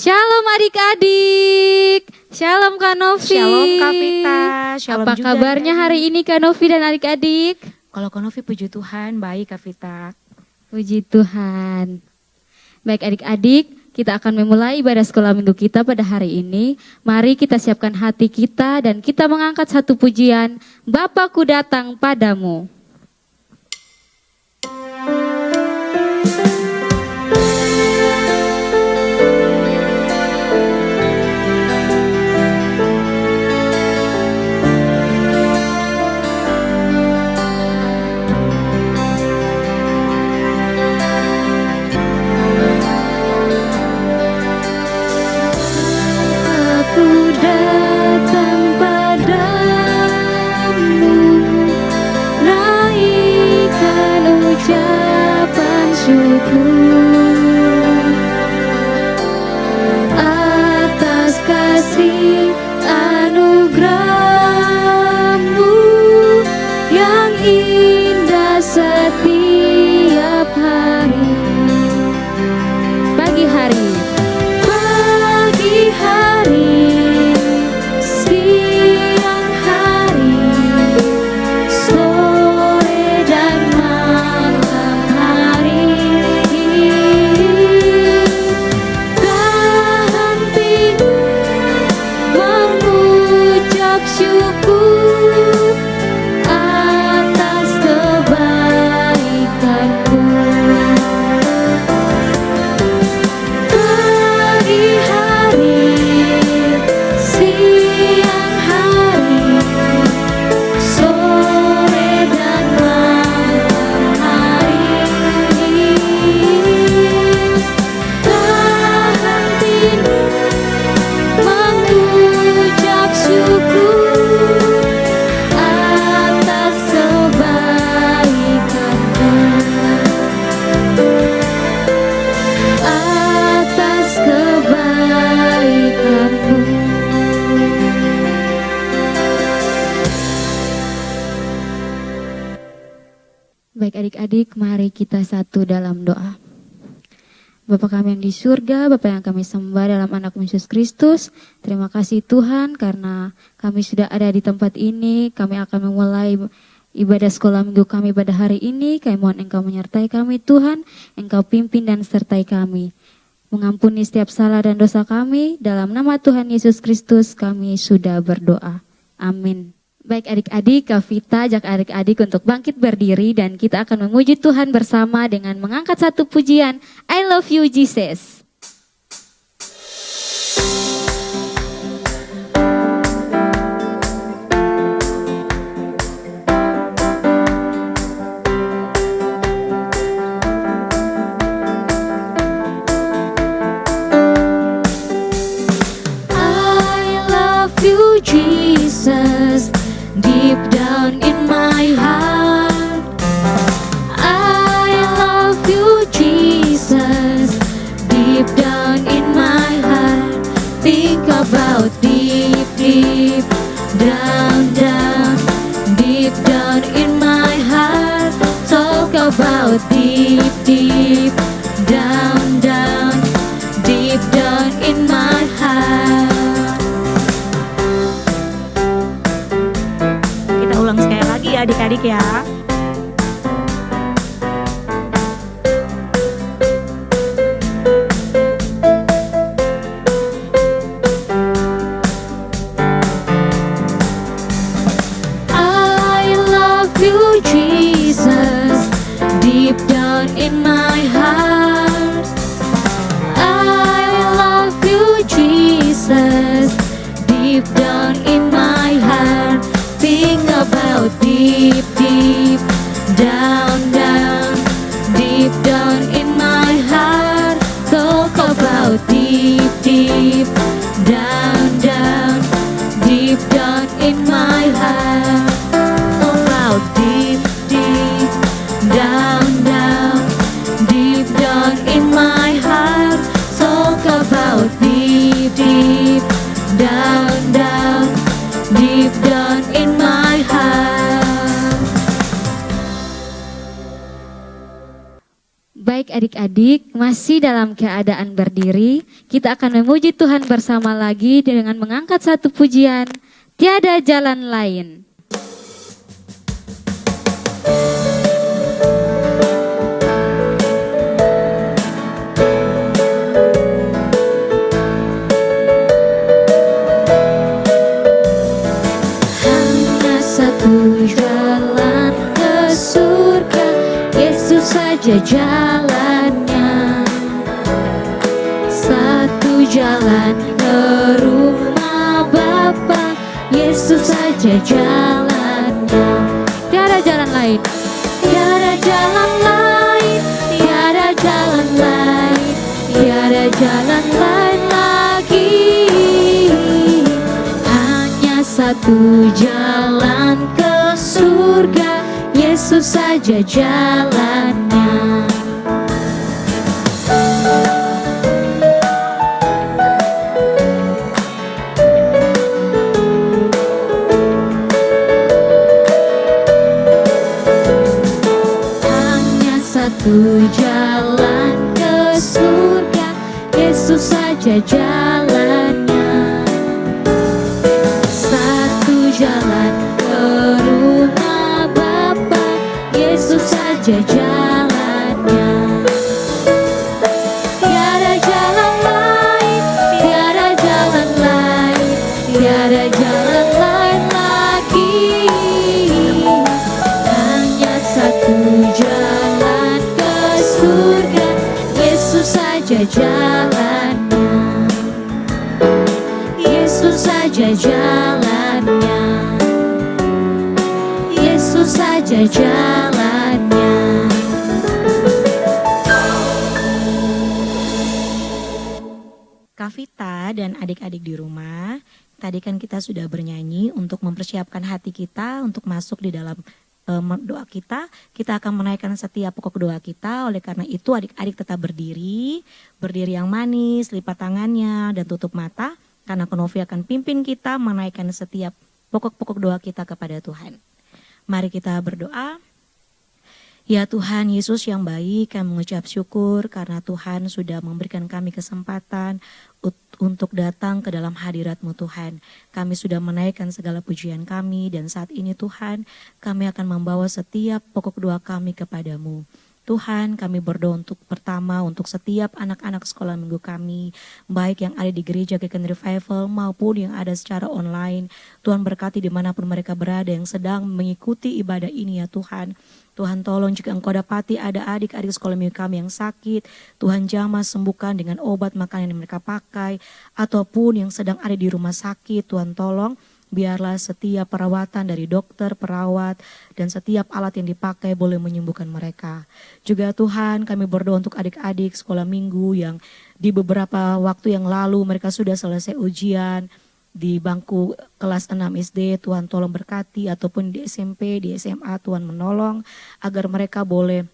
Shalom adik-adik, shalom Kak Novi. Shalom Kak Vita, shalom Apa juga kabarnya adik-adik. hari ini Kak Novi dan adik-adik? Kalau Kak Novi puji Tuhan, baik Kak Vita. Puji Tuhan. Baik adik-adik, kita akan memulai ibadah sekolah minggu kita pada hari ini. Mari kita siapkan hati kita dan kita mengangkat satu pujian, Bapakku datang padamu. Aku datang padamu, naikkan ucapan syukur atas kasih anugerah-Mu yang indah setiap hari. Pagi hari, siang hari, sore dan malam hari, tak hentinya mengucap syukur atas kebaikan-Mu. Pagi hari, siang hari, sore dan malam hari, tak hentinya mengucap syukur atas kebaikan-Mu, atas kebaikan-Mu. Baik adik-adik, mari kita satu dalam doa. Bapa kami yang di surga, Bapa yang kami sembah dalam anak-Mu Yesus Kristus, terima kasih Tuhan karena kami sudah ada di tempat ini. Kami akan memulai ibadah sekolah minggu kami pada hari ini. Kami mohon Engkau menyertai kami Tuhan, Engkau pimpin dan sertai kami. Mengampuni setiap salah dan dosa kami, dalam nama Tuhan Yesus Kristus kami sudah berdoa. Amin. Baik adik-adik, Kak Vita ajak adik-adik untuk bangkit berdiri dan kita akan memuji Tuhan bersama dengan mengangkat satu pujian, I love you Jesus. I love you Jesus, deep down in my heart. I love you Jesus, deep down in my heart. Think about deep, deep down, down, deep down in my heart. Talk about deep, deep down, down, deep down in my heart. Kita ulang sekali lagi ya adik-adik ya. I love you Jesus, deep down in my heart. I love you Jesus, deep down in my heart. Think about deep, deep down, down, deep down in my heart. Talk about deep, deep down, down, deep down in my heart. About deep, deep down, down, deep down in my heart. Talk about deep, deep down, down, deep down in my heart. Baik adik-adik, masih dalam keadaan berdiri, kita akan memuji Tuhan bersama lagi dengan mengangkat satu pujian, Tiada Jalan Lain. Hanya satu jalan ke surga, Yesus saja jalannya. Satu jalan ke rumah Bapa, Yesus saja jalannya. Tiada jalan lain. Tiada jalan lain, tiada jalan lain, tiada jalan lain lagi. Hanya satu jalan ke surga, Yesus saja jalannya. Hanya satu jalan ke surga, Yesus saja jalannya. Satu jalan ke rumah Bapa, Yesus saja jalannya. Tiada jalan lain, tiada jalan lain, tiada jalan lain lagi. Hanya satu jalan ke surga, Yesus saja jalannya. Yesus saja jalannya. Yesus saja jalannya. Kak Vita dan adik-adik di rumah, tadi kan kita sudah bernyanyi untuk mempersiapkan hati kita untuk masuk di dalam doa kita. Kita akan menaikkan setiap pokok doa kita. Oleh karena itu adik-adik tetap berdiri yang manis, lipat tangannya dan tutup mata. Karena Konofi akan pimpin kita menaikkan setiap pokok-pokok doa kita kepada Tuhan. Mari kita berdoa. Ya Tuhan Yesus yang baik, kami mengucap syukur karena Tuhan sudah memberikan kami kesempatan untuk datang ke dalam hadirat-Mu Tuhan. Kami sudah menaikkan segala pujian kami dan saat ini Tuhan kami akan membawa setiap pokok doa kami kepadamu. Tuhan, kami berdoa untuk pertama untuk setiap anak-anak sekolah minggu kami, baik yang ada di gereja Keken Revival maupun yang ada secara online. Tuhan berkati dimanapun mereka berada yang sedang mengikuti ibadah ini ya Tuhan. Tuhan tolong jika Engkau dapati ada adik-adik sekolah minggu kami yang sakit, Tuhan jamah sembuhkan dengan obat makanan yang mereka pakai, ataupun yang sedang ada di rumah sakit, Tuhan tolong. Biarlah setiap perawatan dari dokter, perawat, dan setiap alat yang dipakai boleh menyembuhkan mereka. Juga Tuhan kami berdoa untuk adik-adik sekolah minggu yang di beberapa waktu yang lalu mereka sudah selesai ujian di bangku kelas 6 SD. Tuhan tolong berkati, ataupun di SMP, di SMA Tuhan menolong agar mereka boleh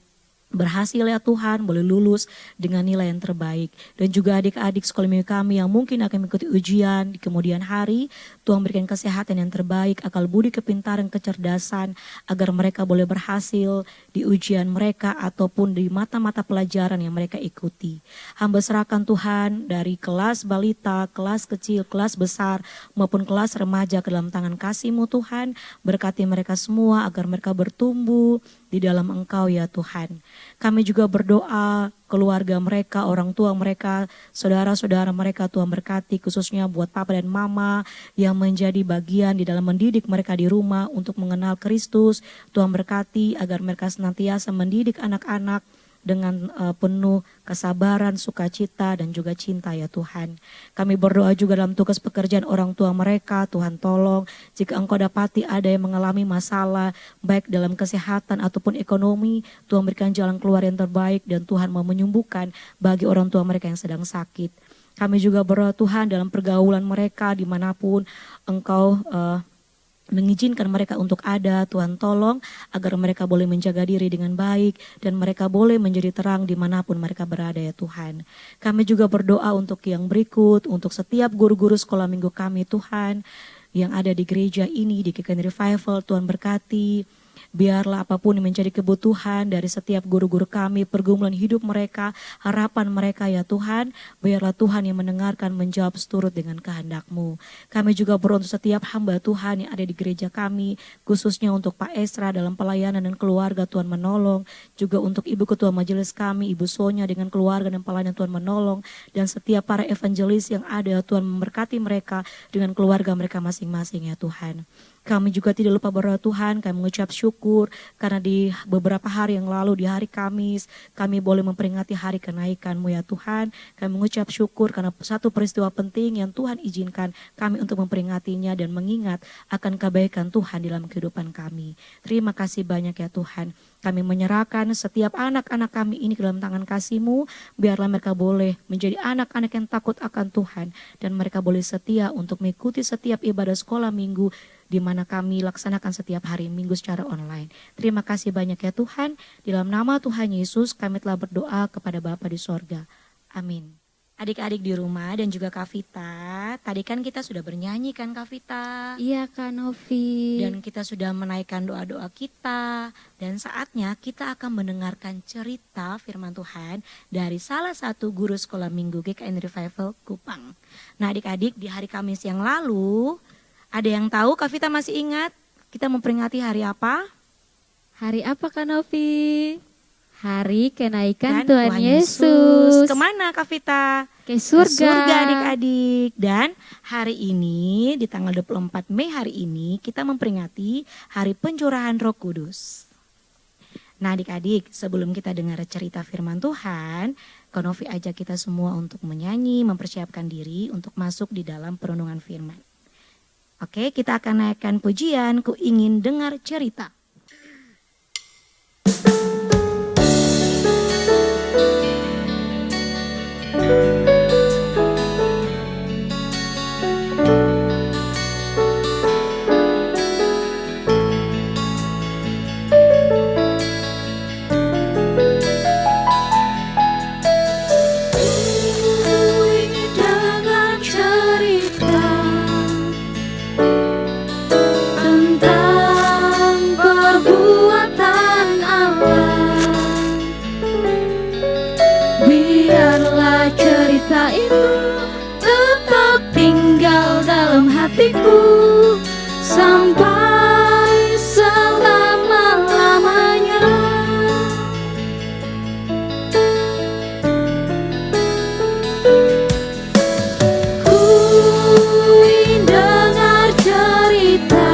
berhasil ya Tuhan, boleh lulus dengan nilai yang terbaik. Dan juga adik-adik sekolah minggu kami yang mungkin akan mengikuti ujian di kemudian hari, Tuhan berikan kesehatan yang terbaik, akal budi, kepintaran, kecerdasan, agar mereka boleh berhasil di ujian mereka ataupun di mata-mata pelajaran yang mereka ikuti. Hamba serahkan Tuhan dari kelas balita, kelas kecil, kelas besar maupun kelas remaja ke dalam tangan kasih-Mu Tuhan. Berkati mereka semua agar mereka bertumbuh di dalam Engkau ya Tuhan. Kami juga berdoa keluarga mereka, orang tua mereka, saudara-saudara mereka, Tuhan berkati khususnya buat papa dan mama yang menjadi bagian di dalam mendidik mereka di rumah untuk mengenal Kristus. Tuhan berkati agar mereka senantiasa mendidik anak-anak dengan penuh kesabaran, sukacita, dan juga cinta ya Tuhan. Kami berdoa juga dalam tugas pekerjaan orang tua mereka, Tuhan tolong jika Engkau dapati ada yang mengalami masalah baik dalam kesehatan ataupun ekonomi, Tuhan berikan jalan keluar yang terbaik dan Tuhan mau menyembuhkan bagi orang tua mereka yang sedang sakit. Kami juga berdoa Tuhan dalam pergaulan mereka dimanapun Engkau mengizinkan mereka untuk ada, Tuhan tolong agar mereka boleh menjaga diri dengan baik dan mereka boleh menjadi terang dimanapun mereka berada ya Tuhan. Kami juga berdoa untuk yang berikut, untuk setiap guru-guru sekolah minggu kami Tuhan yang ada di gereja ini, di Kiken Revival, Tuhan berkati. Biarlah apapun yang menjadi kebutuhan dari setiap guru-guru kami, pergumulan hidup mereka, harapan mereka ya Tuhan, biarlah Tuhan yang mendengarkan menjawab seturut dengan kehendak-Mu. Kami juga berdoa untuk setiap hamba Tuhan yang ada di gereja kami, khususnya untuk Pak Esra dalam pelayanan dan keluarga Tuhan menolong, juga untuk Ibu Ketua Majelis kami, Ibu Sonya dengan keluarga dan pelayanan Tuhan menolong, dan setiap para evangelis yang ada Tuhan memberkati mereka dengan keluarga mereka masing-masing ya Tuhan. Kami juga tidak lupa berdoa Tuhan, kami mengucap syukur karena di beberapa hari yang lalu di hari Kamis kami boleh memperingati hari kenaikan-Mu ya Tuhan. Kami mengucap syukur karena satu peristiwa penting yang Tuhan izinkan kami untuk memperingatinya dan mengingat akan kebaikan Tuhan dalam kehidupan kami. Terima kasih banyak ya Tuhan. Kami menyerahkan setiap anak-anak kami ini ke dalam tangan kasih-Mu, biarlah mereka boleh menjadi anak-anak yang takut akan Tuhan dan mereka boleh setia untuk mengikuti setiap ibadah sekolah minggu di mana kami laksanakan setiap hari minggu secara online. Terima kasih banyak ya Tuhan. Di dalam nama Tuhan Yesus kami telah berdoa kepada Bapa di sorga. Amin. Adik-adik di rumah dan juga Kak Vita, tadi kan kita sudah bernyanyi kan Kak Vita? Iya Kak Novi. Dan kita sudah menaikkan doa-doa kita. Dan saatnya kita akan mendengarkan cerita firman Tuhan dari salah satu guru sekolah minggu GKN Revival Kupang. Nah adik-adik, di hari Kamis yang lalu, ada yang tahu Kak Vita masih ingat kita memperingati hari apa? Hari apa Kak Novi? Hari kenaikan Dan Tuhan Yesus. Kemana Kak Vita? Ke surga. Ke surga adik-adik. Dan hari ini di tanggal 24 Mei hari ini kita memperingati hari pencurahan Roh Kudus. Nah adik-adik, sebelum kita dengar cerita firman Tuhan, Kak Novi ajak kita semua untuk menyanyi, mempersiapkan diri untuk masuk di dalam perenungan firman. Oke, kita akan naikkan pujian, Ku Ingin Dengar Cerita. Cerita itu tetap tinggal dalam hatiku sampai selama-lamanya. Ku ingin dengar cerita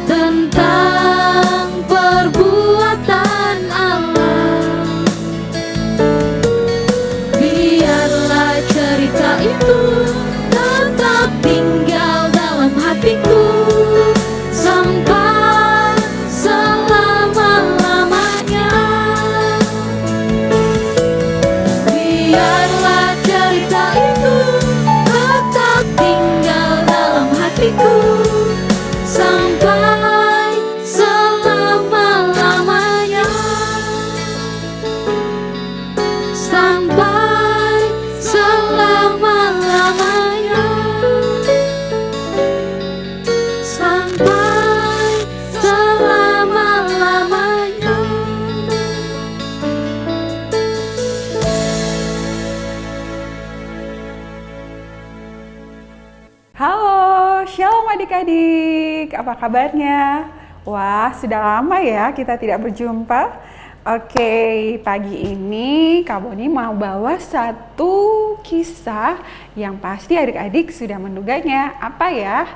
tentang perbuatan Allah. Cerita itu tetap tinggal dalam hatiku sampai selama-lamanya. Biarlah cerita itu tetap tinggal dalam hatiku sampai selama-lamanya. Sampai selama-lamanya. Sampai selama-lamanya. Halo, shalom adik-adik, apa kabarnya? Wah, sudah lama ya kita tidak berjumpa. Oke, pagi ini Kak Boni mau bawa satu kisah yang pasti adik-adik sudah menduganya. Apa ya?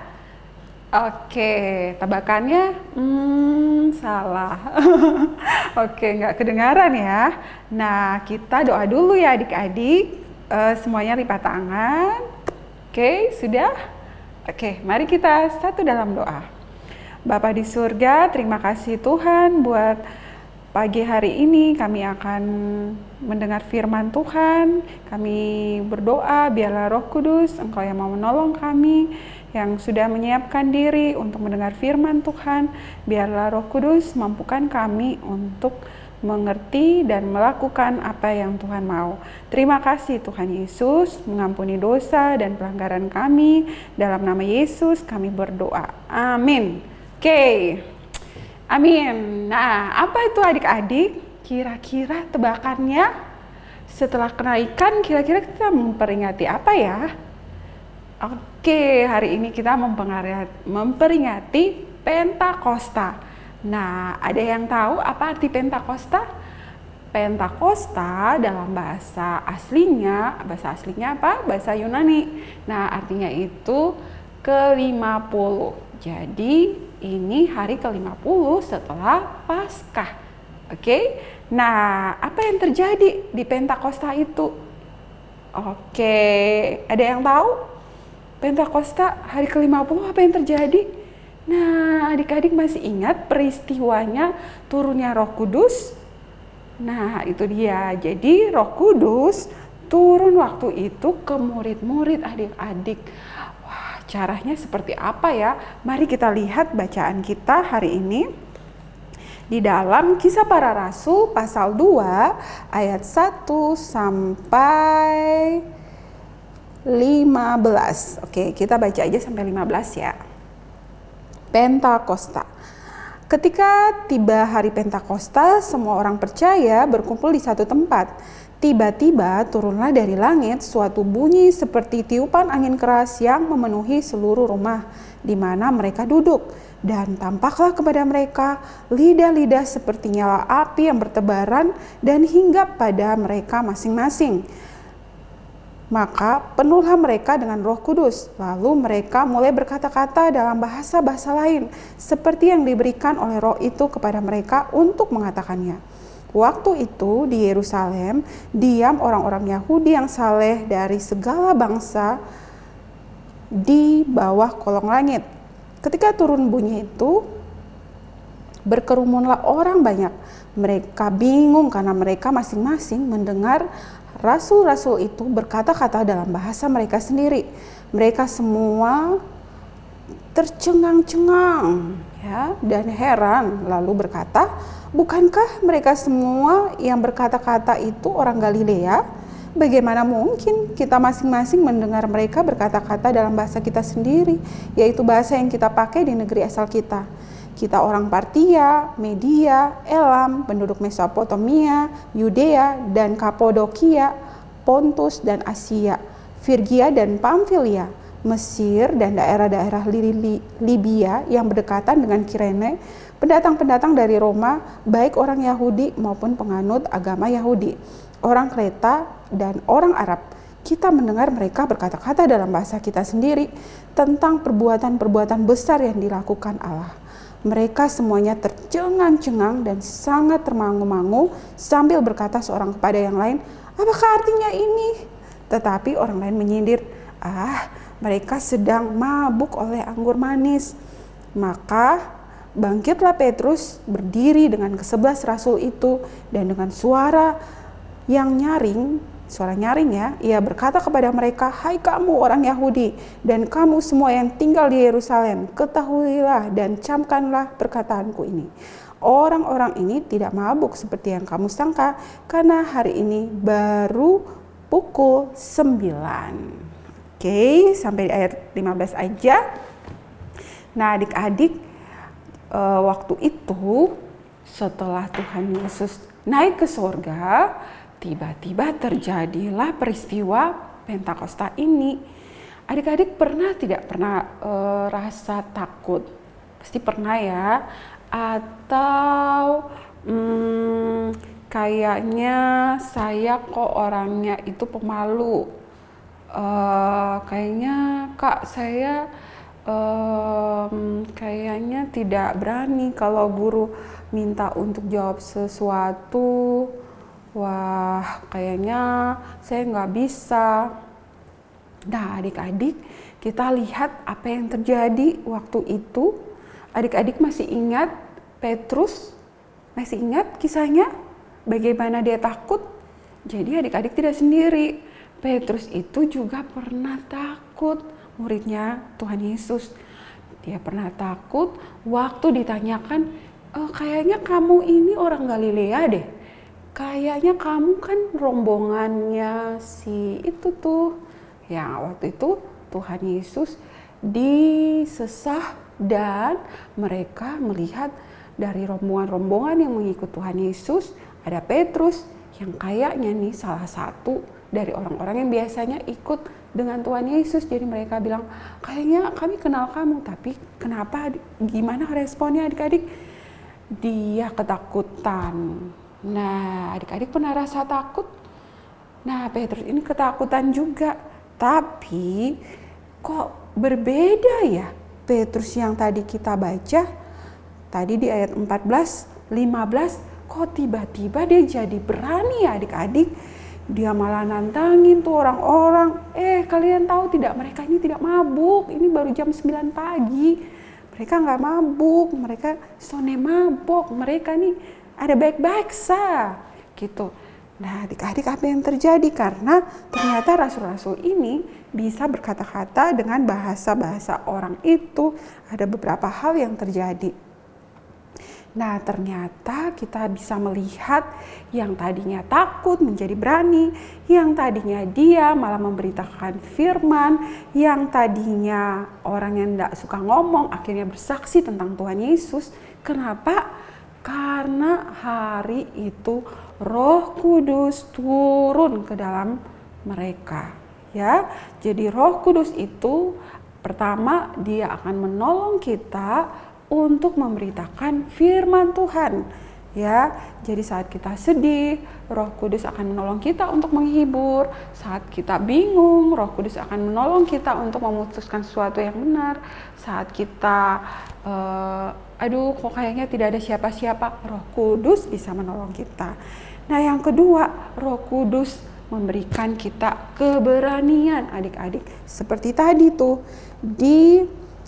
Oke, tebakannya salah. Oke, nggak kedengaran ya. Nah, kita doa dulu ya adik-adik. Semuanya lipat tangan. Oke, sudah? Oke, mari kita satu dalam doa. Bapa di surga, terima kasih Tuhan buat pagi hari ini kami akan mendengar firman Tuhan. Kami berdoa biarlah Roh Kudus, Engkau yang mau menolong kami, yang sudah menyiapkan diri untuk mendengar firman Tuhan. Biarlah Roh Kudus mampukan kami untuk mengerti dan melakukan apa yang Tuhan mau. Terima kasih Tuhan Yesus, mengampuni dosa dan pelanggaran kami. Dalam nama Yesus kami berdoa. Amin. Oke. Amin. Nah, apa itu adik-adik? Kira-kira tebakannya setelah kenaikan, kira-kira kita memperingati apa ya? Oke, hari ini kita memperingati Pentakosta. Nah, ada yang tahu apa arti Pentakosta? Pentakosta dalam bahasa aslinya apa? Bahasa Yunani. Nah, artinya itu ke-50. Jadi, ini hari ke-50 setelah Paskah. Oke. Nah, apa yang terjadi di Pentakosta itu? Oke, ada yang tahu? Pentakosta hari ke-50 apa yang terjadi? Nah, adik-adik masih ingat peristiwanya turunnya Roh Kudus? Nah, itu dia. Jadi Roh Kudus turun waktu itu ke murid-murid adik-adik. Wah, caranya seperti apa ya? Mari kita lihat bacaan kita hari ini. Di dalam Kisah Para Rasul pasal 2 ayat 1 sampai 15. Oke, kita baca aja sampai 15 ya. Pentakosta. Ketika tiba hari Pentakosta, semua orang percaya berkumpul di satu tempat. Tiba-tiba turunlah dari langit suatu bunyi seperti tiupan angin keras yang memenuhi seluruh rumah di mana mereka duduk. Dan tampaklah kepada mereka lidah-lidah seperti nyala api yang bertebaran dan hinggap pada mereka masing-masing. Maka penuhlah mereka dengan Roh Kudus. Lalu mereka mulai berkata-kata dalam bahasa-bahasa lain, seperti yang diberikan oleh Roh itu kepada mereka untuk mengatakannya. Waktu itu di Yerusalem, diam orang-orang Yahudi yang saleh dari segala bangsa di bawah kolong langit. Ketika turun bunyi itu, berkerumunlah orang banyak. Mereka bingung karena mereka masing-masing mendengar rasul-rasul itu berkata-kata dalam bahasa mereka sendiri. Mereka semua tercengang-cengang ya, dan heran, lalu berkata, bukankah mereka semua yang berkata-kata itu orang Galilea? Bagaimana mungkin kita masing-masing mendengar mereka berkata-kata dalam bahasa kita sendiri, yaitu bahasa yang kita pakai di negeri asal kita. Kita orang Partia, Media, Elam, penduduk Mesopotamia, Yudea dan Kapodokia, Pontus dan Asia, Frigia dan Pamfilia, Mesir dan daerah-daerah Libya yang berdekatan dengan Kirene, pendatang-pendatang dari Roma, baik orang Yahudi maupun penganut agama Yahudi, orang Kreta dan orang Arab. Kita mendengar mereka berkata-kata dalam bahasa kita sendiri tentang perbuatan-perbuatan besar yang dilakukan Allah. Mereka semuanya tercengang-cengang dan sangat termangu-mangu sambil berkata seorang kepada yang lain, apakah artinya ini? Tetapi orang lain menyindir, mereka sedang mabuk oleh anggur manis. Maka bangkitlah Petrus berdiri dengan ke-11 rasul itu dan dengan suara nyaring ya, ia berkata kepada mereka, hai kamu orang Yahudi dan kamu semua yang tinggal di Yerusalem, ketahuilah dan camkanlah perkataanku ini. Orang-orang ini tidak mabuk seperti yang kamu sangka, karena hari ini baru pukul 9. Oke, sampai di ayat 15 aja. Nah adik-adik, waktu itu setelah Tuhan Yesus naik ke surga, tiba-tiba terjadilah peristiwa Pentakosta ini. Adik-adik tidak pernah rasa takut? Pasti pernah ya. Atau kayaknya saya kok orangnya itu pemalu. Kayaknya kak saya kayaknya tidak berani kalau guru minta untuk jawab sesuatu. Wah, kayaknya saya nggak bisa. Nah, adik-adik, kita lihat apa yang terjadi waktu itu. Adik-adik masih ingat Petrus? Masih ingat kisahnya? Bagaimana dia takut? Jadi adik-adik tidak sendiri. Petrus itu juga pernah takut, muridnya Tuhan Yesus. Dia pernah takut waktu ditanyakan, kayaknya kamu ini orang Galilea deh. Kayaknya kamu kan rombongannya si itu tuh. Ya, waktu itu Tuhan Yesus disesah dan mereka melihat dari rombongan-rombongan yang mengikut Tuhan Yesus, ada Petrus yang kayaknya nih salah satu dari orang-orang yang biasanya ikut dengan Tuhan Yesus. Jadi mereka bilang, kayaknya kami kenal kamu, tapi kenapa, gimana responnya adik-adik? Dia ketakutan. Nah, adik-adik pernah rasa takut? Nah, Petrus ini ketakutan juga. Tapi kok berbeda ya Petrus yang tadi kita baca? Tadi di ayat 14, 15, kok tiba-tiba dia jadi berani ya adik-adik? Dia malah nantangin tuh orang-orang. Kalian tahu tidak, mereka ini tidak mabuk. Ini baru jam 9 pagi. Mereka nggak mabuk, mereka sone mabuk. Mereka nih ada baik-baik gitu. Nah, adik-adik apa yang terjadi? Karena ternyata rasul-rasul ini bisa berkata-kata dengan bahasa-bahasa orang itu. Ada beberapa hal yang terjadi. Nah, ternyata kita bisa melihat yang tadinya takut menjadi berani, yang tadinya dia malah memberitakan firman, yang tadinya orang yang tidak suka ngomong akhirnya bersaksi tentang Tuhan Yesus. Kenapa? Karena hari itu Roh Kudus turun ke dalam mereka. Ya, jadi Roh Kudus itu pertama dia akan menolong kita untuk memberitakan firman Tuhan. Ya, jadi saat kita sedih, Roh Kudus akan menolong kita untuk menghibur. Saat kita bingung, Roh Kudus akan menolong kita untuk memutuskan sesuatu yang benar. Saat kita kok kayaknya tidak ada siapa-siapa, Roh Kudus bisa menolong kita. Nah, yang kedua, Roh Kudus memberikan kita keberanian adik-adik. Seperti tadi tuh di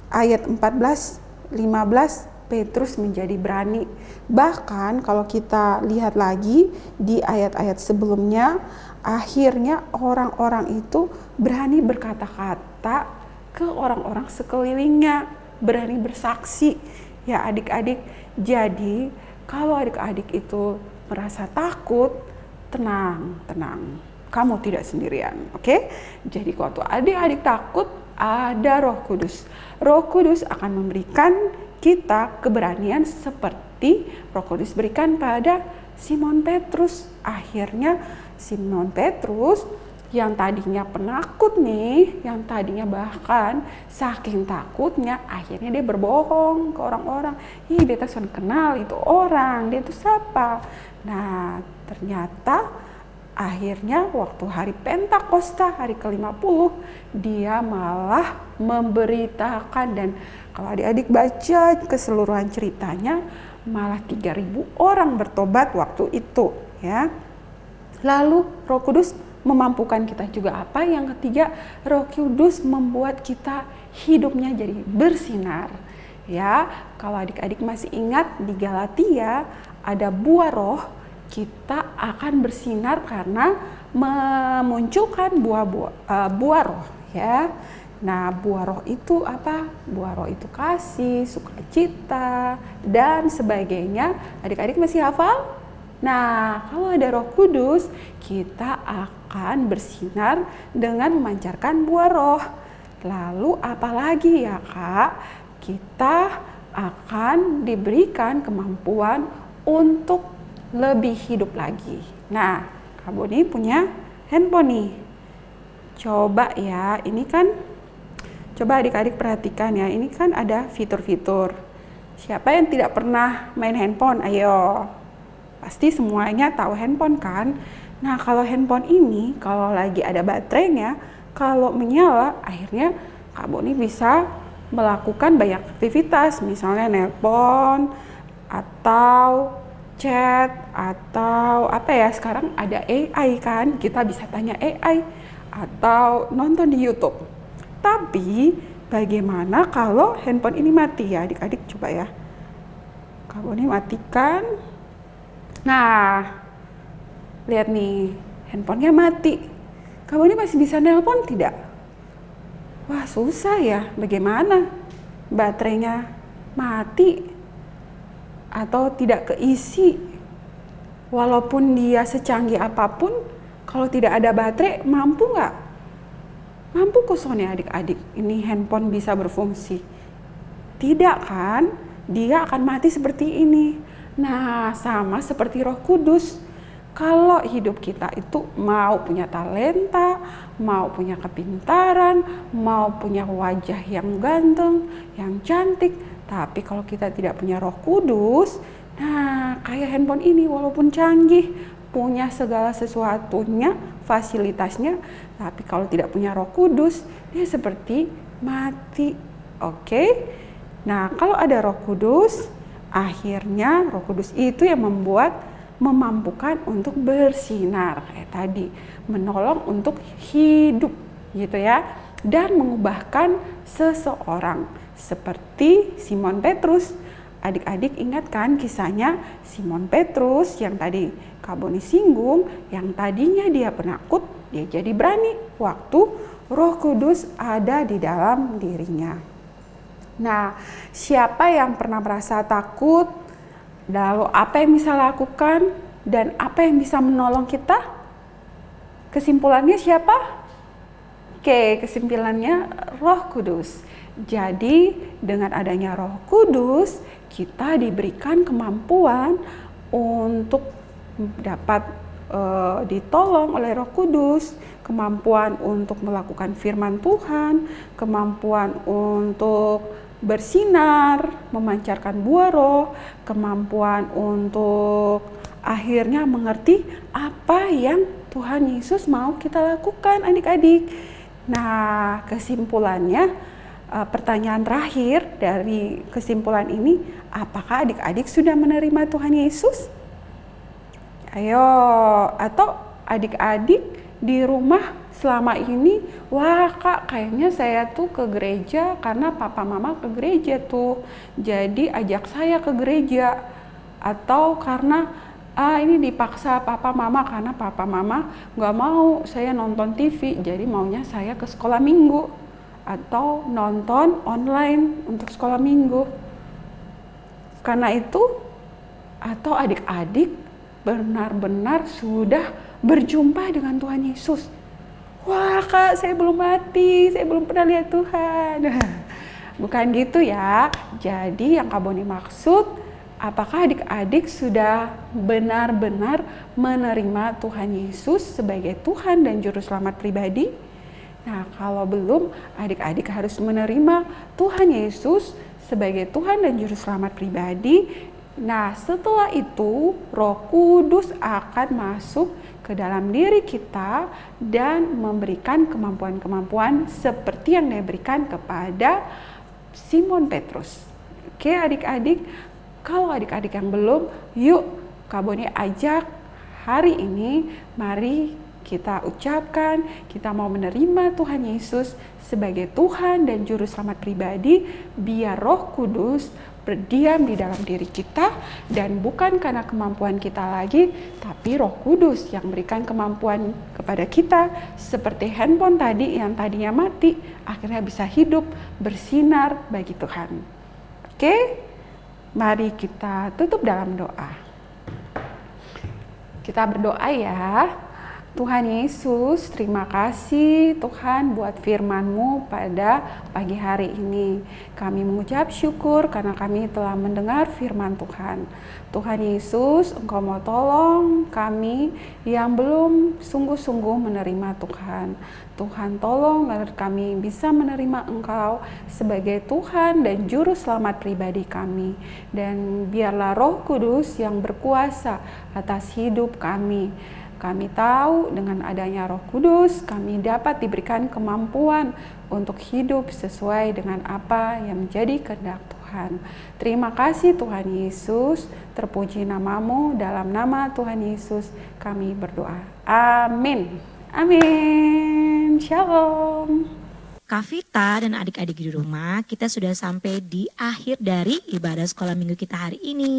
ayat 14, 15, Petrus menjadi berani. Bahkan kalau kita lihat lagi di ayat-ayat sebelumnya, akhirnya orang-orang itu berani berkata-kata ke orang-orang sekelilingnya, berani bersaksi. Ya adik-adik, jadi kalau adik-adik itu merasa takut, tenang. Kamu tidak sendirian, oke? Jadi waktu adik-adik takut, ada Roh Kudus. Roh Kudus akan memberikan kita keberanian seperti Roh Kudus berikan pada Simon Petrus. Akhirnya Simon Petrus yang tadinya penakut nih, yang tadinya bahkan saking takutnya, akhirnya dia berbohong ke orang-orang. Beta sudah kenal itu orang, dia itu siapa? Nah, ternyata akhirnya waktu hari Pentakosta, hari ke-50, dia malah memberitakan, dan kalau adik-adik baca keseluruhan ceritanya, malah 3.000 orang bertobat waktu itu, ya. Lalu Roh Kudus memampukan kita juga apa? Yang ketiga, Roh Kudus membuat kita hidupnya jadi bersinar. Ya, kalau adik-adik masih ingat di Galatia ada buah roh, kita akan bersinar karena memunculkan buah roh, ya. Nah, buah roh itu apa? Buah roh itu kasih, sukacita, dan sebagainya. Adik-adik masih hafal? Nah, kalau ada Roh Kudus, kita akan bersinar dengan memancarkan buah roh. Lalu apalagi ya Kak? Kita akan diberikan kemampuan untuk lebih hidup lagi. Nah, Kak Boni punya handphone nih. Coba ya, ini kan, coba adik-adik perhatikan ya, ini kan ada fitur-fitur. Siapa yang tidak pernah main handphone? Ayo. Pasti semuanya tahu handphone kan? Nah, kalau handphone ini, kalau lagi ada baterainya, kalau menyala, akhirnya Kak Boni bisa melakukan banyak aktivitas, misalnya nelpon atau chat atau apa ya, sekarang ada AI kan, kita bisa tanya AI atau nonton di YouTube. Tapi bagaimana kalau handphone ini mati ya adik-adik, coba ya. Kamu ini matikan. Nah, lihat nih, handphonenya mati. Kamu ini masih bisa nelpon tidak? Wah, susah ya. Bagaimana? Baterainya mati atau tidak keisi. Walaupun dia secanggih apapun, kalau tidak ada baterai, mampu nggak? Mampu kosongnya adik-adik, ini handphone bisa berfungsi. Tidak kan? Dia akan mati seperti ini. Nah, sama seperti Roh Kudus. Kalau hidup kita itu mau punya talenta, mau punya kepintaran, mau punya wajah yang ganteng, yang cantik, tapi kalau kita tidak punya Roh Kudus, nah kayak handphone ini walaupun canggih, punya segala sesuatunya, fasilitasnya, tapi kalau tidak punya Roh Kudus, dia seperti mati. Oke? Nah, kalau ada Roh Kudus, akhirnya Roh Kudus itu yang memampukan untuk bersinar kayak tadi, menolong untuk hidup gitu ya, dan mengubahkan seseorang seperti Simon Petrus. Adik-adik ingat kan kisahnya Simon Petrus yang tadi Kak Boni singgung, yang tadinya dia penakut, dia jadi berani waktu Roh Kudus ada di dalam dirinya. Nah, siapa yang pernah merasa takut? Lalu apa yang bisa lakukan dan apa yang bisa menolong kita? Kesimpulannya siapa? Oke, kesimpulannya Roh Kudus. Jadi dengan adanya Roh Kudus, kita diberikan kemampuan untuk dapat ditolong oleh Roh Kudus, kemampuan untuk melakukan firman Tuhan, kemampuan untuk bersinar, memancarkan buah roh, kemampuan untuk akhirnya mengerti apa yang Tuhan Yesus mau kita lakukan adik-adik. Nah, kesimpulannya, pertanyaan terakhir dari kesimpulan ini, apakah adik-adik sudah menerima Tuhan Yesus? Ayo, atau adik-adik di rumah selama ini, wah Kak, kayaknya saya tuh ke gereja karena papa mama ke gereja tuh, jadi ajak saya ke gereja. Atau karena ini dipaksa papa mama karena papa mama nggak mau saya nonton TV, jadi maunya saya ke sekolah minggu atau nonton online untuk sekolah minggu. Karena itu, atau adik-adik benar-benar sudah berjumpa dengan Tuhan Yesus. Wah Kak, saya belum mati, saya belum pernah lihat Tuhan. Bukan gitu ya. Jadi yang Kak Boni maksud, apakah adik-adik sudah benar-benar menerima Tuhan Yesus sebagai Tuhan dan Juru Selamat pribadi? Nah, kalau belum, adik-adik harus menerima Tuhan Yesus sebagai Tuhan dan Juru Selamat pribadi. Nah, setelah itu Roh Kudus akan masuk ke dalam diri kita dan memberikan kemampuan-kemampuan seperti yang diberikan kepada Simon Petrus. Oke adik-adik, kalau adik-adik yang belum, yuk Kak Boni ajak hari ini, mari kita ucapkan kita mau menerima Tuhan Yesus sebagai Tuhan dan Juru Selamat pribadi, biar Roh Kudus berdiam di dalam diri kita, dan bukan karena kemampuan kita lagi, tapi Roh Kudus yang berikan kemampuan kepada kita, seperti handphone tadi yang tadinya mati akhirnya bisa hidup, bersinar bagi Tuhan. Oke, mari kita tutup dalam doa. Kita berdoa ya. Tuhan Yesus, terima kasih Tuhan buat firman-Mu pada pagi hari ini. Kami mengucap syukur karena kami telah mendengar firman Tuhan. Tuhan Yesus, Engkau mau tolong kami yang belum sungguh-sungguh menerima Tuhan. Tuhan tolong agar kami bisa menerima Engkau sebagai Tuhan dan Juru Selamat pribadi kami. Dan biarlah Roh Kudus yang berkuasa atas hidup kami. Kami tahu dengan adanya Roh Kudus, kami dapat diberikan kemampuan untuk hidup sesuai dengan apa yang menjadi kehendak Tuhan. Terima kasih Tuhan Yesus, terpuji namamu, dalam nama Tuhan Yesus kami berdoa. Amin. Amin. Shalom. Kak Vita dan adik-adik di rumah, kita sudah sampai di akhir dari ibadah sekolah minggu kita hari ini.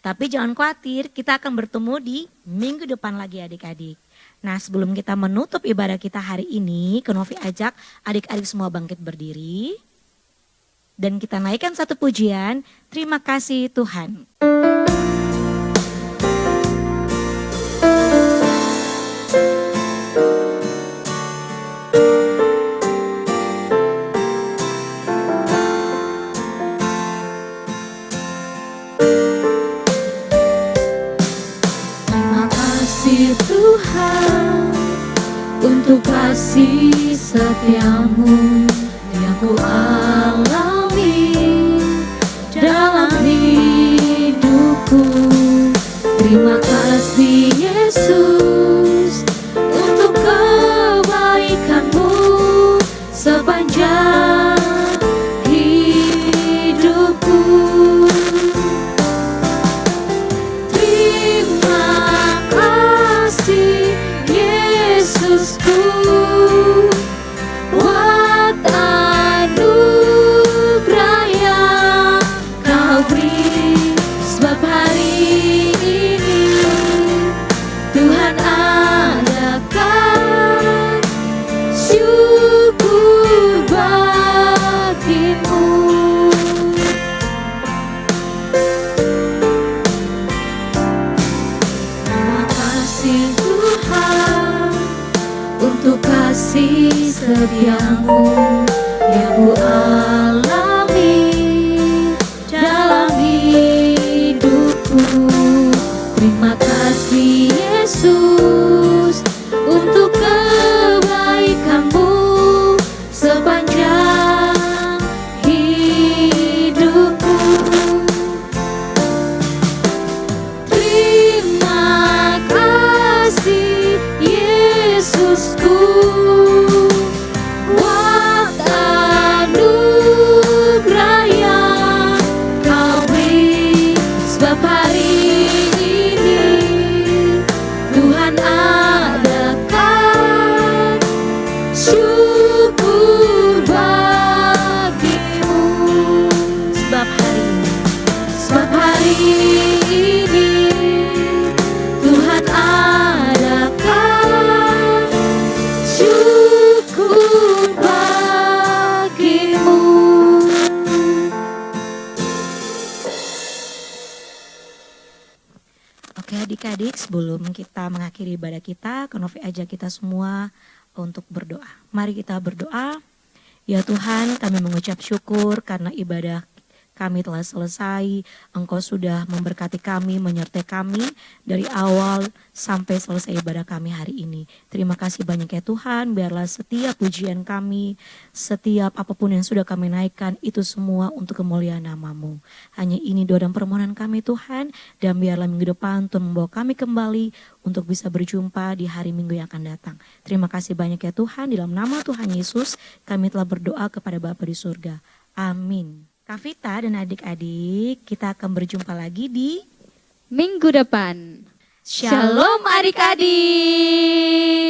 Tapi jangan khawatir, kita akan bertemu di minggu depan lagi adik-adik. Nah, sebelum kita menutup ibadah kita hari ini, Novi ajak adik-adik semua bangkit berdiri. Dan kita naikkan satu pujian, terima kasih Tuhan. Tuhan, untuk kasih setiamu yang ku alami dalam hidupku. Terima kasih Yesus untuk kebaikanmu sepanjang hidupku. Yesusku, buat anugerah yang kau beri, sebab hari ini Tuhan adakan syukur bagimu. Terima kasih Tuhan untuk kasih setiamu yang ku alami dalam hidupku. Terima kasih Yesus untuk kebaikanmu sepanjang hidupku. Terima kasih Yesusku, buat anugerah yang kau beri, sebab hari ini Tuhan adakan syukur bagimu. Sebab hari ini Tuhan adakan syukur bagimu. Oke adik-adik, sebelum kita mengakhiri ibadah kita, Novi ajak kita semua untuk berdoa. Mari kita berdoa. Ya Tuhan, kami mengucap syukur karena ibadah kami telah selesai. Engkau sudah memberkati kami, menyertai kami dari awal sampai selesai ibadah kami hari ini. Terima kasih banyak ya Tuhan, biarlah setiap pujian kami, setiap apapun yang sudah kami naikkan, itu semua untuk kemuliaan nama-Mu. Hanya ini doa dan permohonan kami Tuhan, dan biarlah minggu depan Tuhan membawa kami kembali untuk bisa berjumpa di hari Minggu yang akan datang. Terima kasih banyak ya Tuhan, di dalam nama Tuhan Yesus kami telah berdoa kepada Bapa di surga. Amin. Kak Vita dan adik-adik, kita akan berjumpa lagi di Minggu depan. Shalom adik-adik.